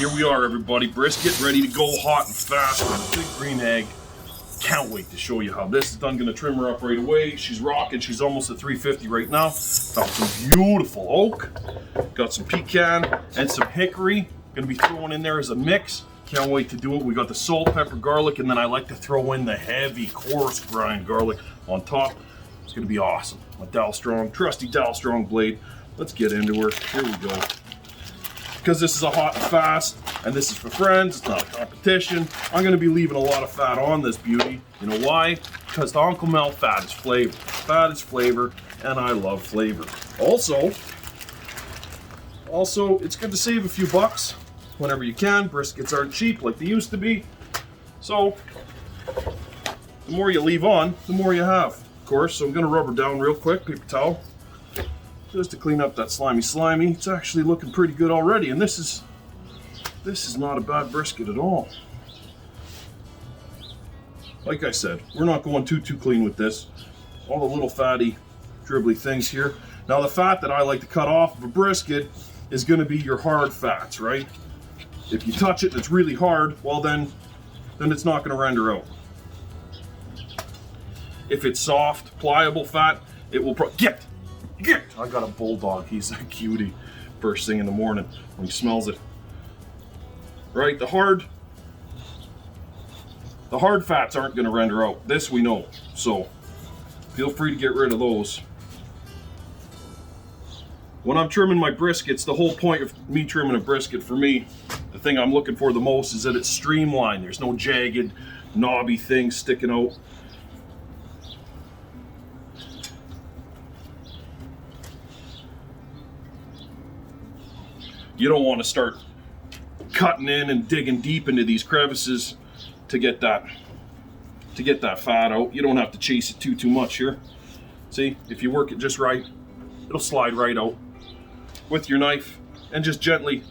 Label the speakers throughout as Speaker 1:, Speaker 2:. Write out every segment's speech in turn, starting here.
Speaker 1: Here we are, everybody. Brisket ready to go hot and fast with a big green egg. Can't wait to show you how this is done. Gonna trim her up right away. She's rocking. She's almost at 350 right now. Got some beautiful oak. Got some pecan and some hickory. Gonna be throwing in there as a mix. Can't wait to do it. We got the salt, pepper, garlic, and then I like to throw in the heavy, coarse grind garlic on top. It's gonna be awesome. My Dal Strong, trusty Dal Strong blade. Let's get into her. Here we go. Because this is a hot and fast, and this is for friends, it's not a competition, I'm going to be leaving a lot of fat on this beauty. You know why? Because to Uncle Mel, fat is flavor. Fat is flavor, and I love flavor. Also, it's good to save a few bucks whenever you can. Briskets aren't cheap like they used to be. So, the more you leave on, the more you have, of course. So I'm going to rub her down real quick, paper towel. Just to clean up that slimy. It's actually looking pretty good already, and this is not a bad brisket at all. Like I said, we're not going too clean with this. All the little fatty, dribbly things here. Now the fat that I like to cut off of a brisket is going to be your hard fats, right? If you touch it and it's really hard, well then it's not going to render out. If it's soft, pliable fat, it will get. I got a bulldog. He's a cutie. First thing in the morning when he smells it. Right, the hard fats aren't going to render out. This we know. So feel free to get rid of those. When I'm trimming my briskets, the whole point of me trimming a brisket, for me, the thing I'm looking for the most is that it's streamlined. There's no jagged, knobby things sticking out. You don't want to start cutting in and digging deep into these crevices to get that fat out. You don't have to chase it too much here. See, if you work it just right, it'll slide right out with your knife, and just gently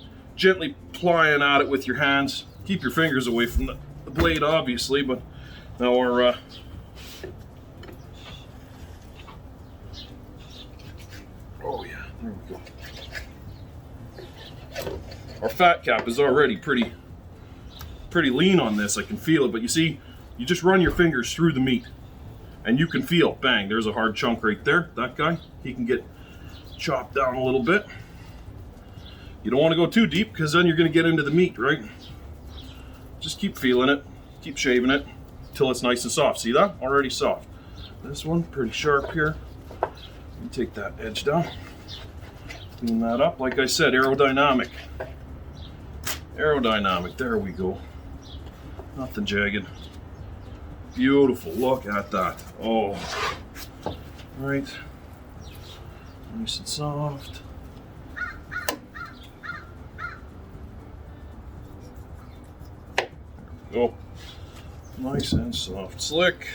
Speaker 1: plying at it with your hands. Keep your fingers away from the blade, obviously, but now our oh yeah, there we go. Our fat cap is already pretty lean on this. I can feel it, but you see, you just run your fingers through the meat and you can feel, bang, there's a hard chunk right there. That guy, he can get chopped down a little bit. You don't want to go too deep because then you're going to get into the meat, right? Just keep feeling it, keep shaving it until it's nice and soft. See that? Already soft. This one, pretty sharp here. Let me take that edge down. Clean that up. Like I said, aerodynamic. There we go. Nothing jagged. Beautiful. Look at that. Oh. Right. Nice and soft. Go. Nice and soft. Slick.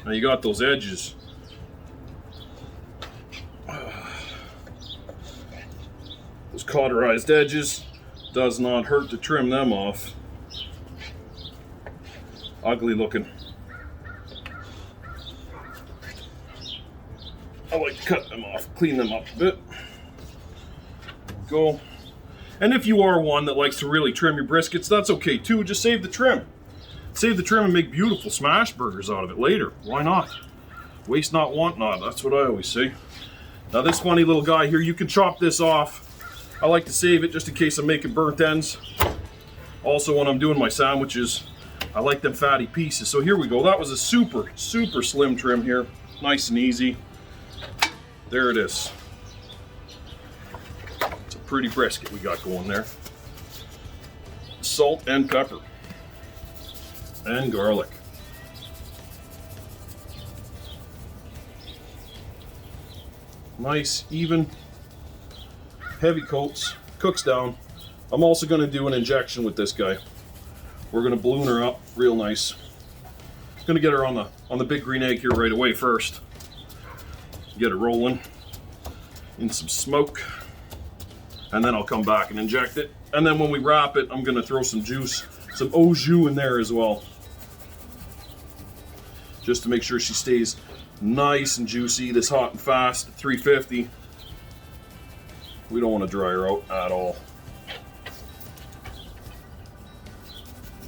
Speaker 1: Now you got those edges. Those cauterized edges, does not hurt to trim them off. Ugly looking. I like to cut them off, clean them up a bit. Go. And if you are one that likes to really trim your briskets, that's okay too. Just save the trim. Save the trim and make beautiful smash burgers out of it later. Why not? Waste not, want not. That's what I always say. Now this funny little guy here, you can chop this off. I like to save it just in case I'm making burnt ends. Also when I'm doing my sandwiches, I like them fatty pieces. So here we go. That was a super slim trim here. Nice and easy. There it is. It's a pretty brisket we got going there. Salt and pepper. And garlic. Nice, even, heavy coats, cooks down. I'm also going to do an injection with this guy. We're going to balloon her up real nice. Going to get her on the big green egg here right away first. Get it rolling in some smoke, and then I'll come back and inject it. And then when we wrap it, I'm going to throw some juice, some au jus in there as well, just to make sure she stays nice and juicy this hot and fast at 350. We don't want to dry her out at all.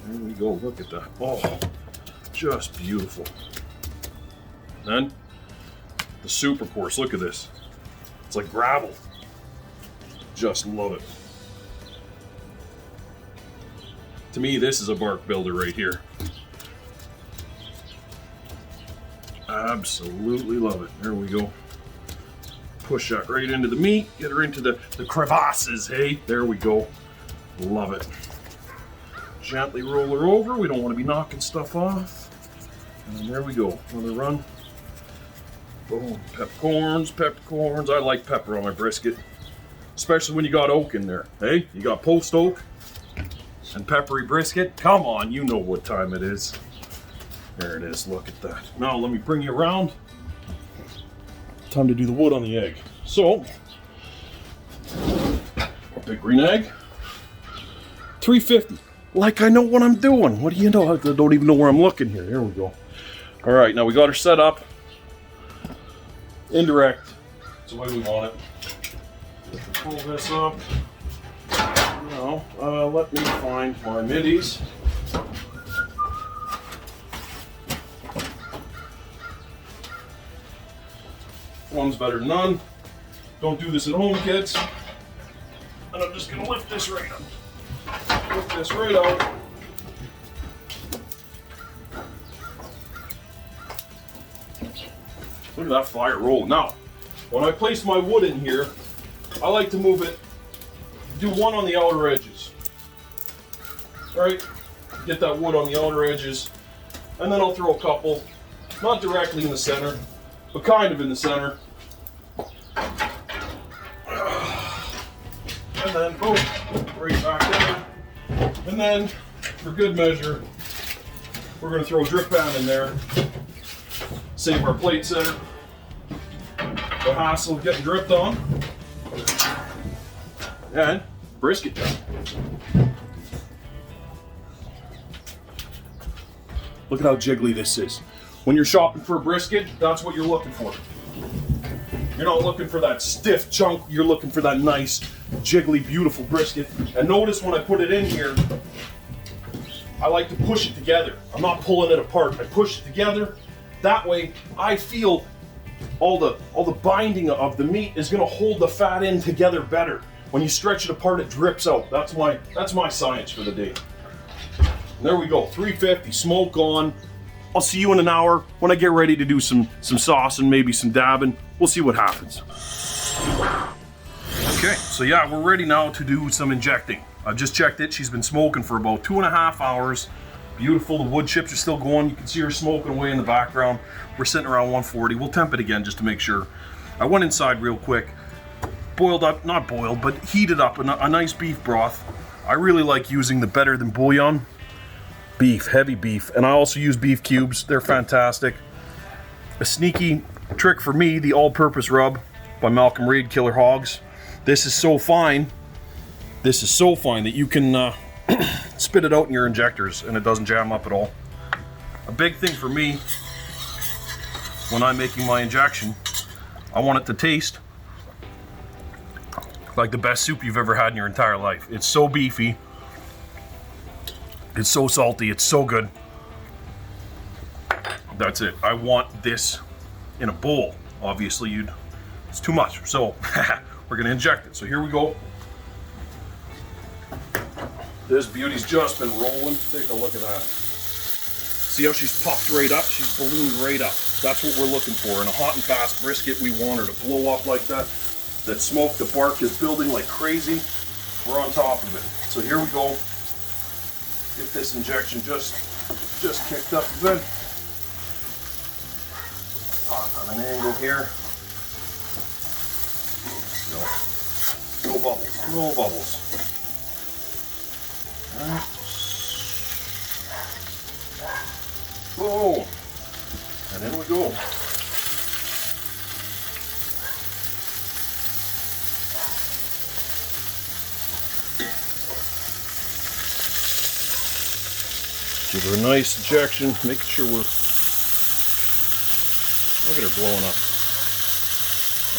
Speaker 1: There we go, look at that. Oh, just beautiful. Then, the soup, of course, look at this. It's like gravel. Just love it. To me, this is a bark builder right here. Absolutely love it. There we go. Push that right into the meat, get her into the crevasses, hey? There we go. Love it. Gently roll her over. We don't want to be knocking stuff off. And there we go. Another run. Boom. Peppercorns, peppercorns. I like pepper on my brisket. Especially when you got oak in there. Hey, you got post oak and peppery brisket. Come on, you know what time it is. There it is. Look at that. Now let me bring you around. Time to do the wood on the egg. So, big green egg, 350. Like I know what I'm doing. What do you know? I don't even know where I'm looking here. Here we go. All right, now we got her set up. Indirect. That's the way we want it. Pull this up. Now, let me find my middies. One's better than none. Don't do this at home, kids. And I'm just gonna lift this right up. Lift this right out. Look at that fire roll. Now, when I place my wood in here, I like to move it, do one on the outer edges. All right, get that wood on the outer edges, and then I'll throw a couple, not directly in the center, but kind of in the center. And then boom, right back in. And then, for good measure, we're going to throw a drip pan in there. Save our plate center. The hassle of getting dripped on. And brisket time. Look at how jiggly this is. When you're shopping for a brisket, that's what you're looking for. You're not looking for that stiff chunk, you're looking for that nice, jiggly, beautiful brisket. And notice when I put it in here, I like to push it together. I'm not pulling it apart. I push it together. That way, I feel all the binding of the meat is gonna hold the fat in together better. When you stretch it apart, it drips out. That's my science for the day. And there we go, 350, smoke on. I'll see you in an hour when I get ready to do some sauce and maybe some dabbing. We'll see what happens. Okay, so yeah, we're ready now to do some injecting. I've just checked it. She's been smoking for about 2.5 hours. Beautiful, the wood chips are still going. You can see her smoking away in the background. We're sitting around 140. We'll temp it again just to make sure. I went inside real quick, boiled up, not boiled, but heated up a nice beef broth. I really like using the better than bouillon beef, heavy beef, and I also use beef cubes. They're fantastic. A sneaky trick for me, the all-purpose rub by Malcolm Reed, Killer Hogs. This is so fine. This is so fine that you can spit it out in your injectors and it doesn't jam up at all. A big thing for me when I'm making my injection, I want it to taste like the best soup you've ever had in your entire life. It's so beefy. It's so salty, it's so good. That's it. I want this in a bowl. Obviously, it's too much. So we're gonna inject it. So here we go. This beauty's just been rolling. Take a look at that. See how she's puffed right up? She's ballooned right up. That's what we're looking for. In a hot and fast brisket, we want her to blow up like that. That smoke, the bark is building like crazy. We're on top of it. So here we go. Get this injection just kicked up a bit. Pop on an angle here. No bubbles, no bubbles. All right. Boom. And in we go. Give her a nice injection, making sure we're... Look at her blowing up.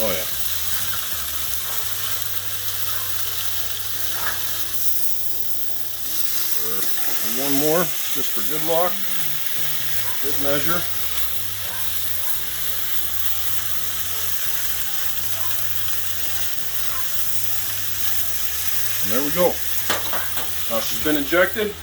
Speaker 1: Oh yeah. one more, just for good luck. Good measure. And there we go. Now she's been injected.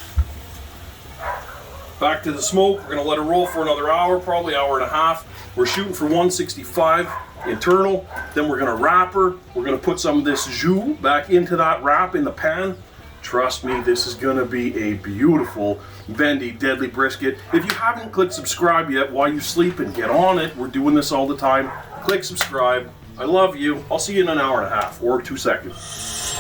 Speaker 1: Back to the smoke. We're going to let her roll for another hour, probably hour and a half. We're shooting for 165 internal. Then we're going to wrap her. We're going to put some of this jus back into that wrap in the pan. Trust me, this is going to be a beautiful, bendy, deadly brisket. If you haven't clicked subscribe yet while you sleep, and get on it. We're doing this all the time. Click subscribe. I love you. I'll see you in an hour and a half or 2 seconds.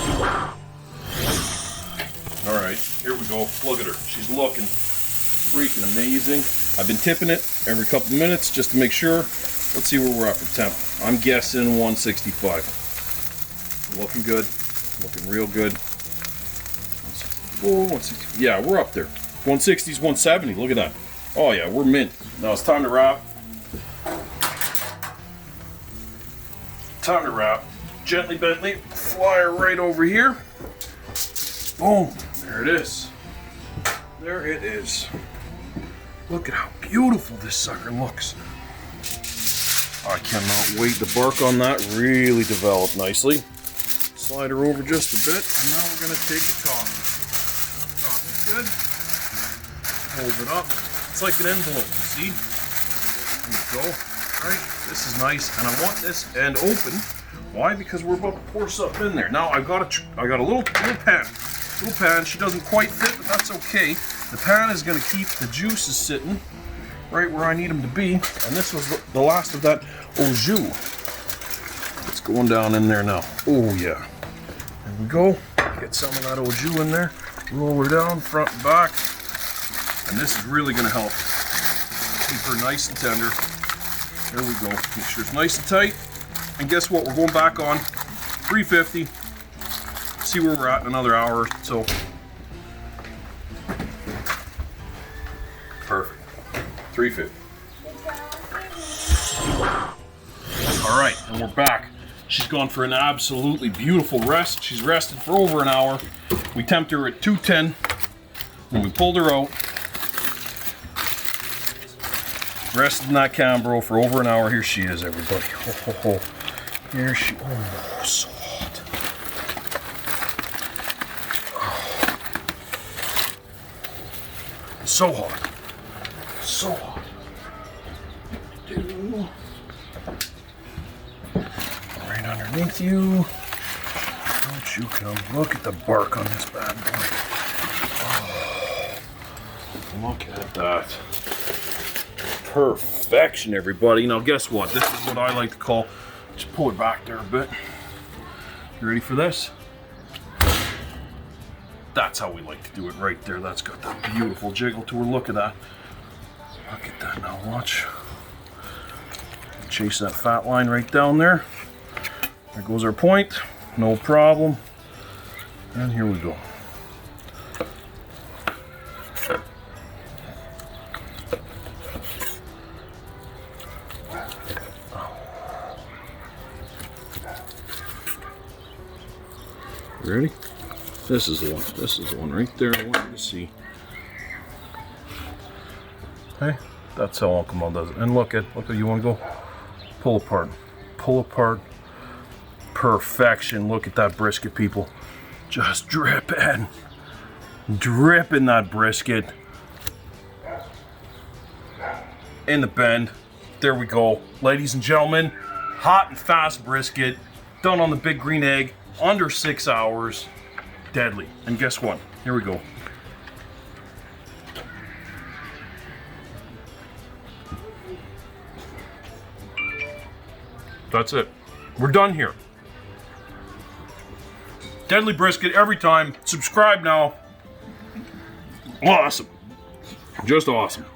Speaker 1: All right, here we go. Look at her. She's looking freaking amazing. I've been tipping it every couple of minutes just to make sure. Let's see where we're at for temp. I'm guessing 165. Looking good. Looking real good. 160. Yeah, we're up there. 160s, 170. Look at that. Oh yeah, we're mint. Now it's time to wrap. Time to wrap. Gently, Bentley. Fly her right over here. Boom. There it is. There it is. Look at how beautiful this sucker looks. I cannot wait. The bark on that really developed nicely. Slide her over just a bit, and now we're going to take the top. Top is good. Hold it up. It's like an envelope, see? There you go. Alright, this is nice, and I want this end open. Why? Because we're about to pour something in there. Now I got a little pan. Little pan. She doesn't quite fit, but that's okay. The pan is going to keep the juices sitting right where I need them to be. And this was the last of that au jus. It's going down in there now. Oh yeah. There we go. Get some of that au jus in there. Roll her down front and back. And this is really going to help keep her nice and tender. There we go. Make sure it's nice and tight. And guess what? We're going back on 350. See where we're at in another hour or so. Perfect. 350. All right, and we're back. She's gone for an absolutely beautiful rest. She's rested for over an hour. We temped her at 210 when we pulled her out. Rested in that Cambro for over an hour. Here she is, everybody. Oh. Here she. Oh, so hot. Oh. So hot. So hot. Right underneath you. Don't you come. Look at the bark on this bad boy. Oh. Look at that. Perfection, everybody. Now guess what? This is what I like to call, just pull it back there a bit. You ready for this? That's how we like to do it right there. That's got that beautiful jiggle to her. Look at that. Look at that now, watch. Chase that fat line right down there. There goes our point. No problem. And here we go. Ready? This is the one. This is the one right there I want you to see. Okay, that's how Uncle Mom does it. And look at you want to go pull apart. Pull apart. Perfection. Look at that brisket, people. Just dripping. Dripping that brisket. In the bend. There we go. Ladies and gentlemen, hot and fast brisket. Done on the big green egg. Under 6 hours. Deadly. And guess what? Here we go. That's it. We're done here. Deadly brisket every time. Subscribe now. Awesome. Just awesome.